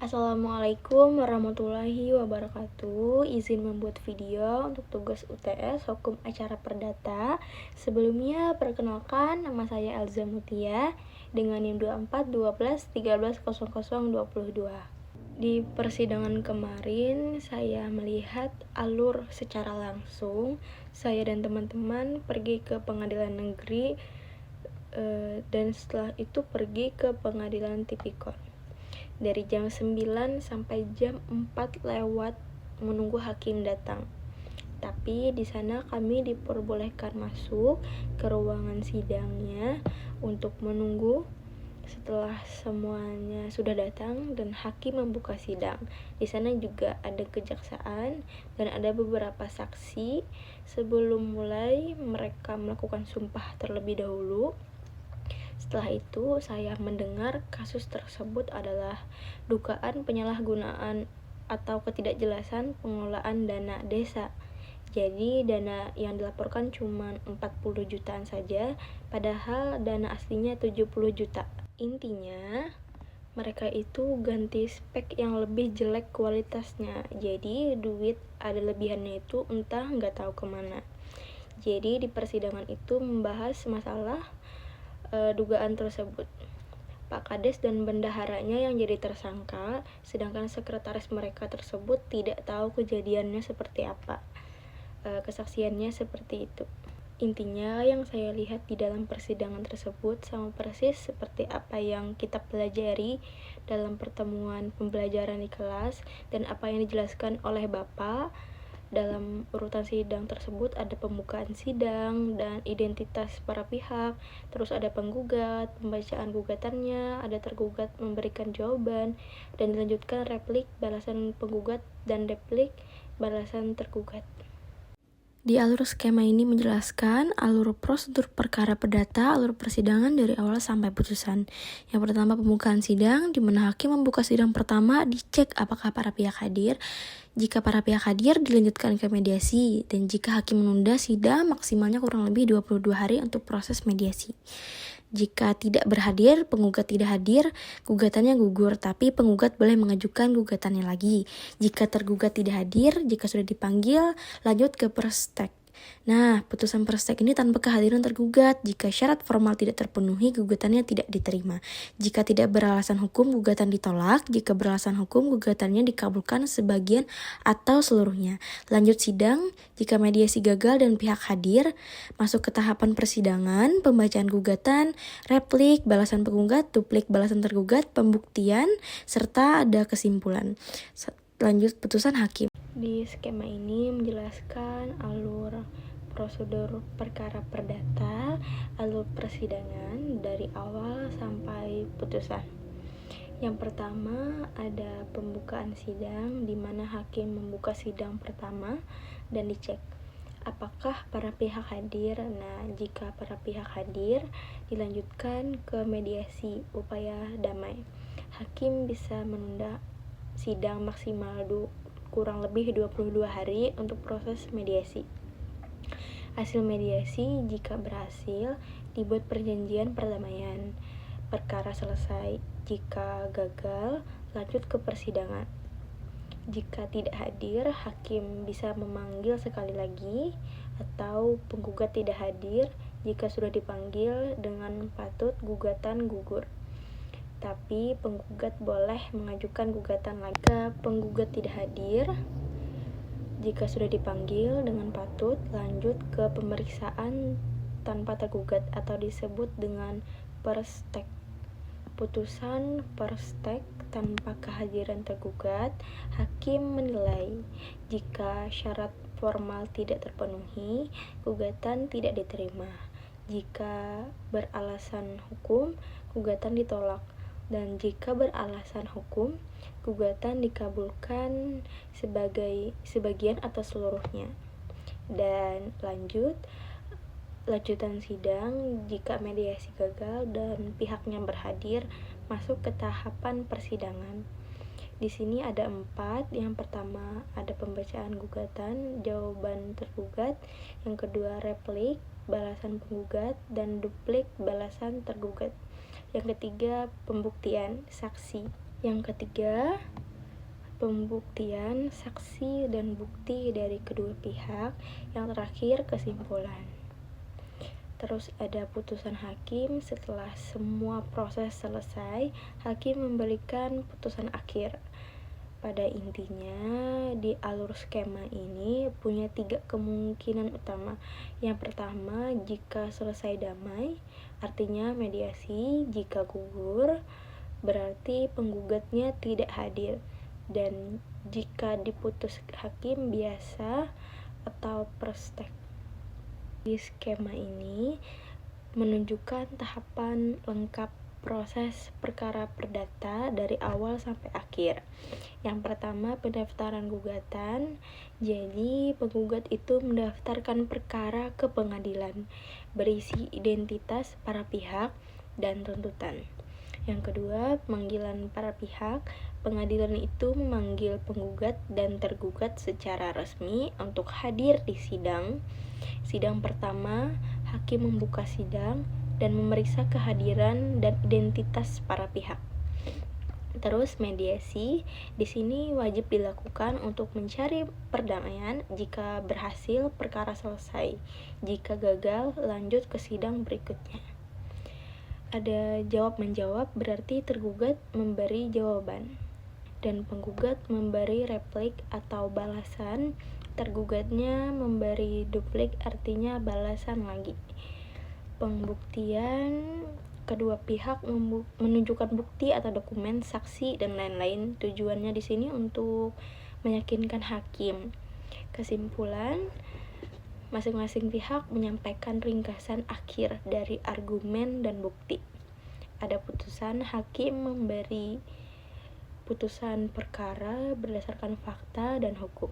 Assalamualaikum warahmatullahi wabarakatuh. Izin membuat video untuk tugas UTS Hukum Acara Perdata. Sebelumnya perkenalkan, nama saya Elza Mutia dengan NIM 2412130022. Di persidangan kemarin saya melihat alur secara langsung. Saya dan teman-teman pergi ke pengadilan negeri dan setelah itu pergi ke pengadilan tipikor. Dari jam 9 sampai jam 4 lewat menunggu hakim datang. Tapi di sana kami diperbolehkan masuk ke ruangan sidangnya untuk menunggu setelah semuanya sudah datang dan hakim membuka sidang. Di sana juga ada kejaksaan dan ada beberapa saksi. Sebelum mulai, mereka melakukan sumpah terlebih dahulu. Setelah itu, saya mendengar kasus tersebut adalah dugaan penyalahgunaan atau ketidakjelasan pengelolaan dana desa. Jadi, dana yang dilaporkan cuma 40 jutaan saja, padahal dana aslinya 70 juta. Intinya, mereka itu ganti spek yang lebih jelek kualitasnya. Jadi, duit ada lebihannya itu entah nggak tahu kemana. Jadi, di persidangan itu membahas masalah dugaan tersebut. Pak Kades dan bendaharanya yang jadi tersangka, sedangkan sekretaris mereka tersebut tidak tahu kejadiannya seperti apa, kesaksiannya seperti itu. Intinya yang saya lihat di dalam persidangan tersebut sama persis seperti apa yang kita pelajari dalam pertemuan pembelajaran di kelas dan apa yang dijelaskan oleh Bapak. Dalam urutan sidang tersebut ada pembukaan sidang dan identitas para pihak, terus ada penggugat, pembacaan gugatannya, ada tergugat memberikan jawaban, dan dilanjutkan replik, balasan penggugat, dan replik, balasan tergugat. Di alur skema ini menjelaskan alur prosedur perkara perdata, alur persidangan dari awal sampai putusan. Yang pertama pembukaan sidang, di mana hakim membuka sidang pertama, dicek apakah para pihak hadir. Jika para pihak hadir, dilanjutkan ke mediasi. Dan jika hakim menunda sidang, maksimalnya kurang lebih 22 hari untuk proses mediasi. Jika tidak berhadir, penggugat tidak hadir, gugatannya gugur, tapi penggugat boleh mengajukan gugatannya lagi. Jika tergugat tidak hadir, jika sudah dipanggil, lanjut ke perstek. Nah, putusan perstek ini tanpa kehadiran tergugat. Jika syarat formal tidak terpenuhi, gugatannya tidak diterima. Jika tidak beralasan hukum, gugatan ditolak. Jika beralasan hukum, gugatannya dikabulkan sebagian atau seluruhnya. Lanjut sidang, jika mediasi gagal dan pihak hadir, masuk ke tahapan persidangan, pembacaan gugatan, replik, balasan penggugat, duplik balasan tergugat, pembuktian, serta ada kesimpulan. Lanjut putusan hakim. Di skema ini menjelaskan alur prosedur perkara perdata, alur persidangan dari awal sampai putusan. Yang pertama ada pembukaan sidang, di mana hakim membuka sidang pertama dan dicek apakah para pihak hadir. Nah, jika para pihak hadir, dilanjutkan ke mediasi upaya damai. Hakim bisa menunda sidang maksimal kurang lebih 22 hari untuk proses mediasi. Hasil mediasi jika berhasil, dibuat perjanjian perdamaian. Perkara selesai. Jika gagal, lanjut ke persidangan. Jika tidak hadir, hakim bisa memanggil sekali lagi, atau penggugat tidak hadir. Jika sudah dipanggil dengan patut, gugatan gugur. Tapi penggugat boleh mengajukan gugatan lagi. Jika penggugat tidak hadir, jika sudah dipanggil dengan patut, lanjut ke pemeriksaan tanpa tergugat atau disebut dengan perstek. Putusan perstek tanpa kehadiran tergugat, hakim menilai jika syarat formal tidak terpenuhi, gugatan tidak diterima. Jika beralasan hukum, gugatan ditolak. Dan jika beralasan hukum, gugatan dikabulkan sebagian atau seluruhnya. Dan lanjutan sidang jika mediasi gagal dan pihaknya berhadir, masuk ke tahapan persidangan. Di sini ada 4. Yang pertama ada pembacaan gugatan, jawaban tergugat. Yang kedua replik, balasan penggugat, dan duplik balasan tergugat. Yang ketiga pembuktian, saksi. Yang ketiga, pembuktian saksi dan bukti dari kedua pihak. Yang terakhir, kesimpulan. Terus ada putusan hakim. Setelah semua proses selesai, hakim memberikan putusan akhir. Pada intinya, di alur skema ini punya 3 kemungkinan utama. Yang pertama, jika selesai damai, artinya mediasi. Jika gugur, berarti penggugatnya tidak hadir. Dan jika diputus hakim biasa atau prestek. Di skema ini menunjukkan tahapan lengkap proses perkara perdata dari awal sampai akhir. Yang pertama, pendaftaran gugatan. Jadi, penggugat itu mendaftarkan perkara ke pengadilan, berisi identitas para pihak dan tuntutan. Yang kedua, pemanggilan para pihak. Pengadilan itu memanggil penggugat dan tergugat secara resmi untuk hadir di sidang. Sidang pertama, hakim membuka sidang dan memeriksa kehadiran dan identitas para pihak. Terus mediasi, di sini wajib dilakukan untuk mencari perdamaian. Jika berhasil, perkara selesai. Jika gagal, lanjut ke sidang berikutnya. Ada jawab-menjawab, berarti tergugat memberi jawaban dan penggugat memberi replik atau balasan. Tergugatnya memberi duplik, artinya balasan lagi. Pembuktian, kedua pihak menunjukkan bukti atau dokumen, saksi dan lain-lain. Tujuannya di sini untuk meyakinkan hakim. Kesimpulan, masing-masing pihak menyampaikan ringkasan akhir dari argumen dan bukti. Ada putusan, hakim memberi putusan perkara berdasarkan fakta dan hukum.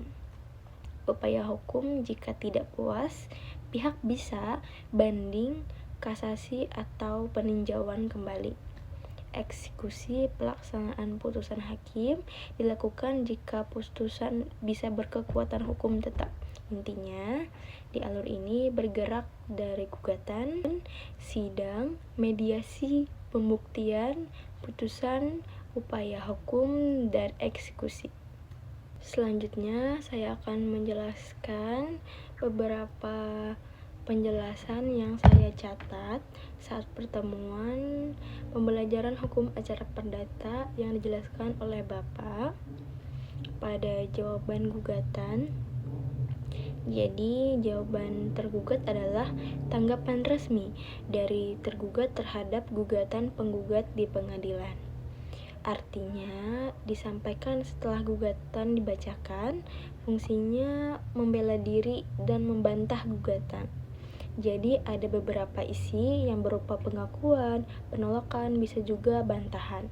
Upaya hukum, jika tidak puas, pihak bisa banding, kasasi atau peninjauan kembali. Eksekusi pelaksanaan putusan hakim dilakukan jika putusan bisa berkekuatan hukum tetap. Intinya, di alur ini bergerak dari gugatan, sidang, mediasi, pembuktian, putusan, upaya hukum, dan eksekusi. Selanjutnya, saya akan menjelaskan beberapa penjelasan yang saya catat saat pertemuan pembelajaran hukum acara perdata yang dijelaskan oleh Bapak pada jawaban gugatan. Jadi, jawaban tergugat adalah tanggapan resmi dari tergugat terhadap gugatan penggugat di pengadilan. Artinya, disampaikan setelah gugatan dibacakan, fungsinya membela diri dan membantah gugatan. Jadi, ada beberapa isi yang berupa pengakuan, penolakan, bisa juga bantahan.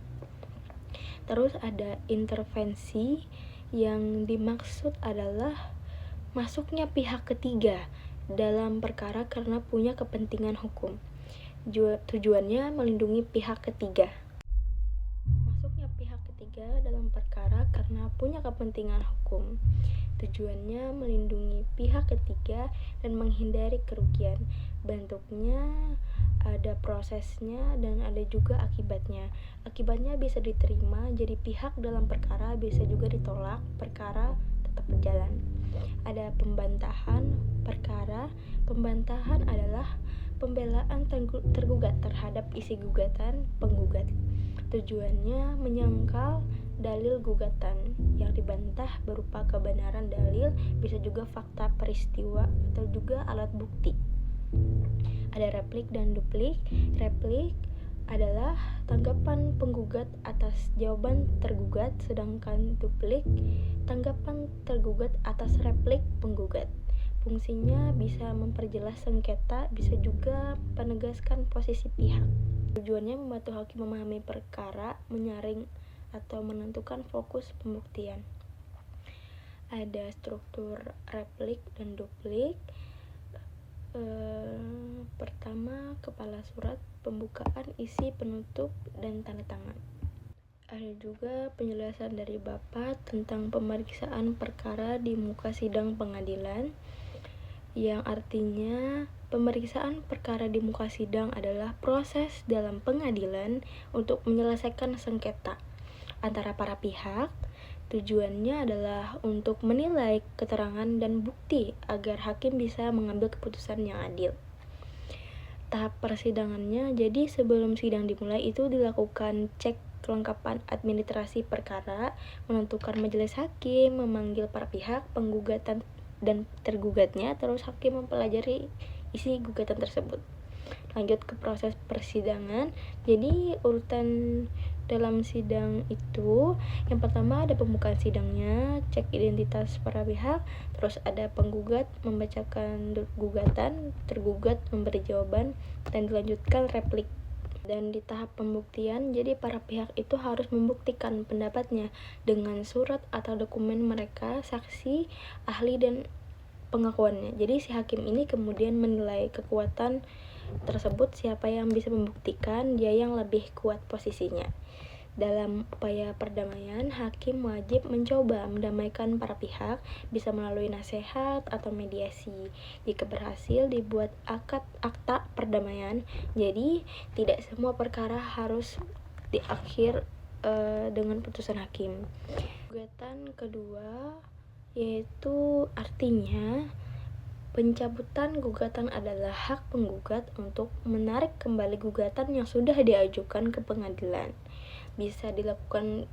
Terus ada intervensi, yang dimaksud adalah masuknya pihak ketiga dalam perkara karena punya kepentingan hukum. Tujuannya melindungi pihak ketiga. Dalam perkara karena punya kepentingan hukum. Tujuannya melindungi pihak ketiga dan menghindari kerugian. Bentuknya ada prosesnya dan ada juga akibatnya. Akibatnya bisa diterima, jadi pihak dalam perkara, bisa juga ditolak, perkara tetap berjalan. Ada pembantahan perkara. Pembantahan adalah pembelaan tergugat terhadap isi gugatan penggugat. Tujuannya menyangkal dalil gugatan yang dibantah berupa kebenaran dalil, bisa juga fakta peristiwa atau juga alat bukti. Ada replik dan duplik. Replik adalah tanggapan penggugat atas jawaban tergugat, sedangkan duplik tanggapan tergugat atas replik penggugat. Fungsinya bisa memperjelas sengketa, bisa juga menegaskan posisi pihak. Tujuannya membantu hakim memahami perkara, menyaring atau menentukan fokus pembuktian. Ada struktur replik dan duplik. Pertama, kepala surat, pembukaan, isi, penutup, dan tanda tangan. Ada juga penjelasan dari Bapak tentang pemeriksaan perkara di muka sidang pengadilan, yang artinya pemeriksaan perkara di muka sidang adalah proses dalam pengadilan untuk menyelesaikan sengketa. antara para pihak. Tujuannya adalah untuk menilai keterangan dan bukti agar hakim bisa mengambil keputusan yang adil. Tahap persidangannya, jadi sebelum sidang dimulai itu dilakukan cek kelengkapan administrasi perkara, menentukan majelis hakim, memanggil para pihak, penggugatan dan tergugatnya, terus hakim mempelajari isi gugatan tersebut. Lanjut ke proses persidangan. Jadi urutan dalam sidang itu, yang pertama ada pembukaan sidangnya, cek identitas para pihak, terus ada penggugat membacakan gugatan, tergugat memberi jawaban, dan dilanjutkan replik. Dan di tahap pembuktian, jadi para pihak itu harus membuktikan pendapatnya dengan surat atau dokumen mereka, saksi, ahli, dan pengakuannya. Jadi si hakim ini kemudian menilai kekuatan tersebut, siapa yang bisa membuktikan dia yang lebih kuat posisinya. Dalam upaya perdamaian, hakim wajib mencoba mendamaikan para pihak, bisa melalui nasihat atau mediasi. Jika berhasil, dibuat akta perdamaian. Jadi tidak semua perkara harus diakhir dengan putusan hakim. Gugatan kedua yaitu artinya pencabutan gugatan adalah hak penggugat untuk menarik kembali gugatan yang sudah diajukan ke pengadilan. Bisa dilakukan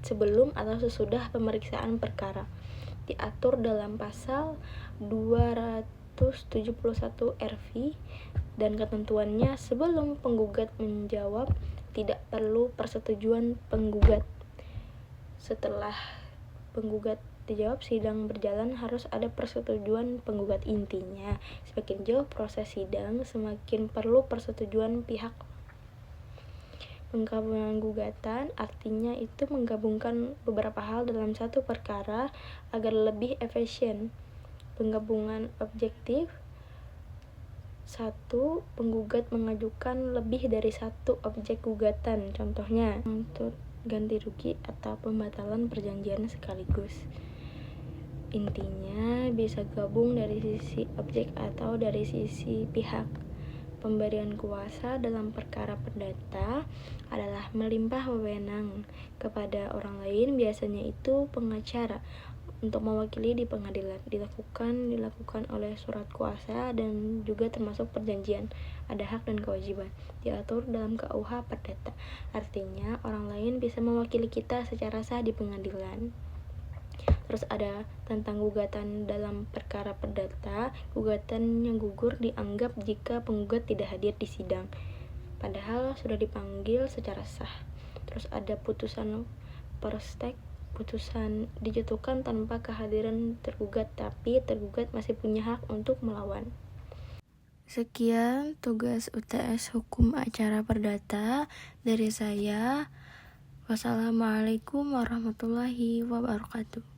sebelum atau sesudah pemeriksaan perkara. Diatur dalam pasal 271 RV dan ketentuannya sebelum penggugat menjawab tidak perlu persetujuan penggugat. Setelah penggugat dijawab, sidang berjalan harus ada persetujuan penggugat. Intinya, semakin jauh proses sidang, semakin perlu persetujuan pihak. Penggabungan gugatan artinya itu menggabungkan beberapa hal dalam satu perkara agar lebih efisien. Penggabungan objektif: 1. Penggugat mengajukan lebih dari satu objek gugatan, contohnya untuk ganti rugi atau pembatalan perjanjian sekaligus. Intinya bisa gabung dari sisi objek atau dari sisi pihak. Pemberian kuasa dalam perkara perdata adalah melimpah wewenang kepada orang lain, biasanya itu pengacara, untuk mewakili di pengadilan. Dilakukan oleh surat kuasa dan juga termasuk perjanjian. Ada hak dan kewajiban. Diatur dalam KUH perdata. Artinya orang lain bisa mewakili kita secara sah di pengadilan. Terus ada tentang gugatan dalam perkara perdata. Gugatan yang gugur dianggap jika penggugat tidak hadir di sidang, padahal sudah dipanggil secara sah. Terus ada putusan perstek. Putusan dijatuhkan tanpa kehadiran tergugat, tapi tergugat masih punya hak untuk melawan. Sekian tugas UTS Hukum Acara Perdata dari saya. Wassalamualaikum warahmatullahi wabarakatuh.